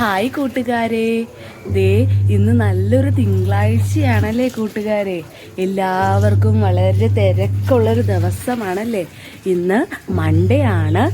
Hi കൂട്ടുകാരെ, ദേ ഇന്ന് നല്ലൊരു തിങ്കളാഴ്ചയാണല്ലേ കൂട്ടുകാരെ. എല്ലാവർക്കും വളരെ തിരക്കുള്ളൊരു ദിവസമാണല്ലേ. ഇന്ന് മൺഡേ ആണ്.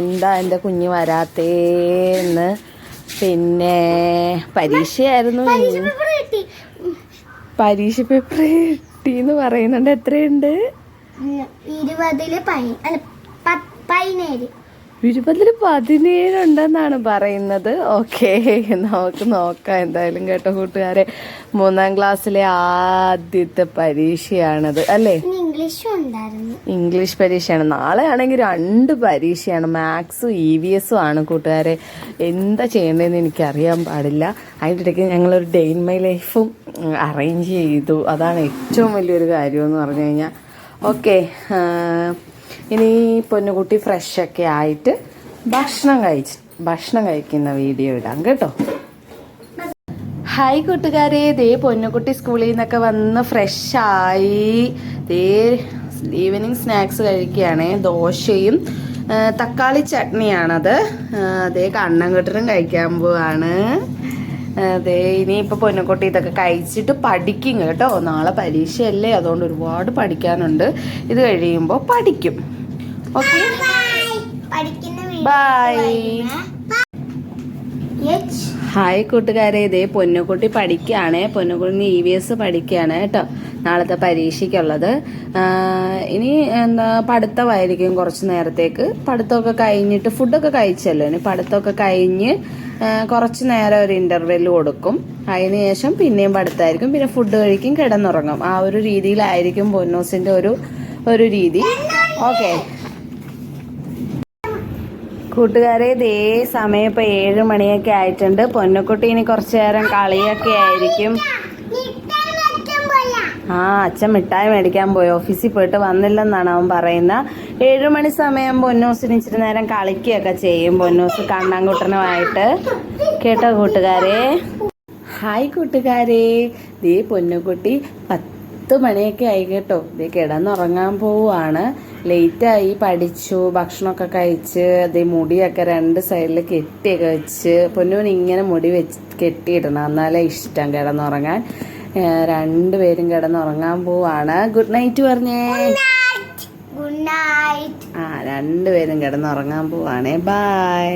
എന്താ എൻ്റെ കുഞ്ഞ് വരാത്തേന്ന്. പിന്നെ പരീക്ഷയായിരുന്നു. പരീക്ഷ പേപ്പർ കിട്ടിന്ന് പറയുന്നുണ്ട്. എത്രയുണ്ട്? 20-ൽ 17 ഉണ്ടെന്നാണ് പറയുന്നത്. ഓക്കെ, നമുക്ക് നോക്കാം എന്തായാലും കേട്ടോ കൂട്ടുകാരെ. 3-ാം ക്ലാസ്സിലെ ആദ്യത്തെ പരീക്ഷയാണത് അല്ലേ. ഇംഗ്ലീഷ് പരീക്ഷയാണ്. നാളെ ആണെങ്കിൽ 2 പരീക്ഷയാണ്. മാത്സും EVS ആണ് കൂട്ടുകാരെ. എന്താ ചെയ്യേണ്ടതെന്ന് എനിക്കറിയാൻ പാടില്ല. അതിൻ്റെ ഇടയ്ക്ക് ഞങ്ങളൊരു ഡേ ഇൻ മൈ ലൈഫും അറേഞ്ച് ചെയ്തു. അതാണ് ഏറ്റവും വലിയൊരു കാര്യമെന്ന് പറഞ്ഞു കഴിഞ്ഞാൽ. ഓക്കെ, ഇനി പൊന്നുകുട്ടി ഫ്രഷൊക്കെ ആയിട്ട് ഭക്ഷണം കഴിക്കുന്ന വീഡിയോ ഇടാം കേട്ടോ. ഹായ് കൂട്ടുകാരെ, ദേ പൊന്നുകുട്ടി സ്കൂളിൽ നിന്നൊക്കെ വന്ന് ഫ്രഷായി ദേ ഈവനിങ് സ്നാക്സ് കഴിക്കുകയാണ്. ദോശയും തക്കാളി ചട്നിയാണത്. അതേ കണ്ണൻകുട്ടനും കഴിക്കാൻ പോവാണ്. അതെ ഇനിയിപ്പോൾ പൊന്നുകുട്ടി ഇതൊക്കെ കഴിച്ചിട്ട് പഠിക്കും കേട്ടോ. നാളെ പരീക്ഷയല്ലേ, അതുകൊണ്ട് ഒരുപാട് പഠിക്കാനുണ്ട്. ഇത് കഴിയുമ്പോൾ പഠിക്കും. Okay, by. ഹായ് കൂട്ടുകാരെ, ഇതേ പൊന്നുകുട്ടി പഠിക്കുകയാണ്. പൊന്നുകുട്ടി EVS പഠിക്കുകയാണ് കേട്ടോ, നാളത്തെ പരീക്ഷയ്ക്കുള്ളത്. ഇനി എന്താ പഠിത്തമായിരിക്കും കുറച്ച് നേരത്തേക്ക്. പഠിത്തമൊക്കെ കഴിഞ്ഞിട്ട് ഫുഡൊക്കെ കഴിച്ചല്ലോ, ഇനി പഠിത്തമൊക്കെ കഴിഞ്ഞ് കുറച്ച് നേരം ഒരു ഇൻ്റർവെൽ കൊടുക്കും. അതിന് ശേഷം പിന്നെയും പഠിത്തമായിരിക്കും, പിന്നെ ഫുഡ് കഴിക്കും, കിടന്നുറങ്ങും. ആ ഒരു രീതിയിലായിരിക്കും പൊന്നൂസിൻ്റെ ഒരു രീതി. ഓക്കെ കൂട്ടുകാരെ, ഇതേ സമയം ഇപ്പോൾ 7 മണിയൊക്കെ ആയിട്ടുണ്ട്. പൊന്നുകുട്ടി ഇനി കുറച്ചു നേരം കളിയൊക്കെ ആയിരിക്കും. അച്ഛൻ മിഠായി മേടിക്കാൻ പോയി, ഓഫീസിൽ പോയിട്ട് വന്നില്ലെന്നാണ് അവൻ പറയുന്നത്. 7 മണി സമയം പൊന്നൂസിന് ഇച്ചിരി നേരം കളിക്കുകയൊക്കെ ചെയ്യും. പൊന്നൂസ് കണ്ണൻകുട്ടനുമായിട്ട് കേട്ടോ കൂട്ടുകാരെ. ഹായ് കൂട്ടുകാരെ, ദേ പൊന്നുകുട്ടി 10 മണിയൊക്കെ ആയി കേട്ടോ. ദേ കിടന്നുറങ്ങാൻ പോവുകയാണ്. ലേറ്റായി, പഠിച്ചു, ഭക്ഷണമൊക്കെ കഴിച്ച് അതേ മുടിയൊക്കെ 2 സൈഡിൽ കെട്ടിയൊക്കെ വെച്ച്. പൊന്നൂന് ഇങ്ങനെ മുടി വെച്ച് കെട്ടിയിടണം, എന്നാലേ ഇഷ്ടം കിടന്നുറങ്ങാൻ. 2 പേരും കിടന്നുറങ്ങാൻ പോവാണ്. ഗുഡ് നൈറ്റ് പറഞ്ഞേ. Good night. 2 പേരും കിടന്നുറങ്ങാൻ പോവാണേ. ബൈ.